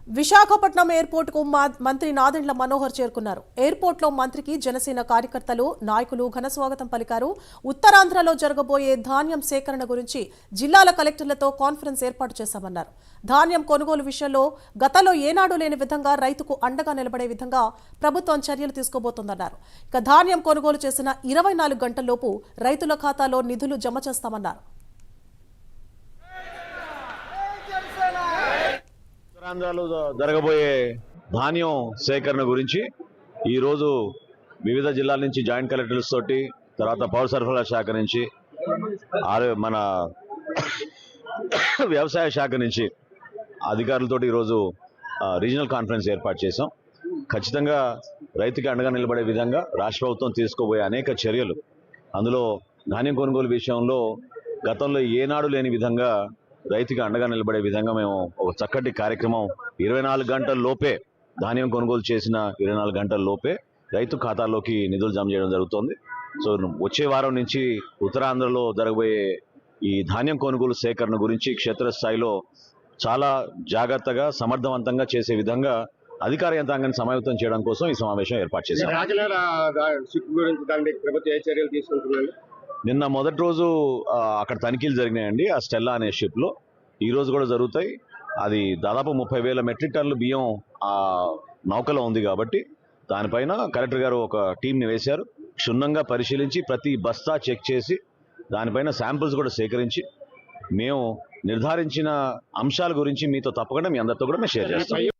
Visakhapatnam airport కు మంత్రి నాదెండ్ల మనోహర్ చేరుకున్నారు. ఎయిర్పోర్ట్ లో మంత్రికి జనసేన కార్యకర్తలు, నాయకులు ఘన స్వాగతం పలికారు. ఉత్తరాంధ్రలో జరగబోయే ధాన్యం సేకరణ గురించి జిల్లాల కలెక్టర్లతో కాన్ఫరెన్స్ ఏర్పాటు చేశామన్నారు. ధాన్యం కొనుగోలు విషయంలో గతంలో ఏనాడు లేని విధంగా రైతుకు అండగా నిలబడే విధంగా ప్రభుత్వం చర్యలు తీసుకోబోతోందన్నారు. ఇక ధాన్యం కొనుగోలు చేసిన 24 గంటల్లోపు రైతుల ఖాతాలో నిధులు జమ చేస్తామన్నారు. ఉత్తరాంధ్రలో జరగబోయే ధాన్యం సేకరణ గురించి ఈరోజు వివిధ జిల్లాల నుంచి జాయింట్ కలెక్టర్స్ తోటి, తర్వాత పౌర సరఫరాల శాఖ నుంచి, మన వ్యవసాయ శాఖ నుంచి అధికారులతోటి ఈరోజు రీజనల్ కాన్ఫరెన్స్ ఏర్పాటు చేశాం. ఖచ్చితంగా రైతుకి అండగా నిలబడే విధంగా రాష్ట్ర ప్రభుత్వం తీసుకోబోయే అనేక చర్యలు, అందులో ధాన్యం కొనుగోలు విషయంలో గతంలో ఏనాడు లేని విధంగా రైతుకి అండగా నిలబడే విధంగా మేము ఒక చక్కటి కార్యక్రమం 24 గంటల లోపే, ధాన్యం కొనుగోలు చేసిన 24 గంటల లోపే రైతు ఖాతాల్లోకి నిధులు జమ చేయడం జరుగుతోంది. సో వచ్చే వారం నుంచి ఉత్తరాంధ్రలో జరగబోయే ఈ ధాన్యం కొనుగోలు సేకరణ గురించి క్షేత్రస్థాయిలో చాలా జాగ్రత్తగా, సమర్థవంతంగా చేసే విధంగా అధికార యంత్రాంగాన్ని సమాయత్తం చేయడం కోసం ఈ సమావేశం ఏర్పాటు చేశాం. నిన్న మొదటి రోజు అక్కడ తనిఖీలు జరిగినాయండి. ఆ స్టెల్లా అనే షిప్ లో ఈ రోజు కూడా జరుగుతాయి. అది దాదాపు 30,000 మెట్రిక్ టన్నుల బియ్యం ఆ నౌకలో ఉంది కాబట్టి దానిపైన కలెక్టర్ గారు ఒక టీంని వేశారు. క్షుణ్ణంగా పరిశీలించి ప్రతి బస్తా చెక్ చేసి దానిపైన శాంపిల్స్ కూడా సేకరించి మేము నిర్ధారించిన అంశాల గురించి మీతో తప్పకుండా మీ అందరితో కూడా మేము షేర్ చేస్తాం.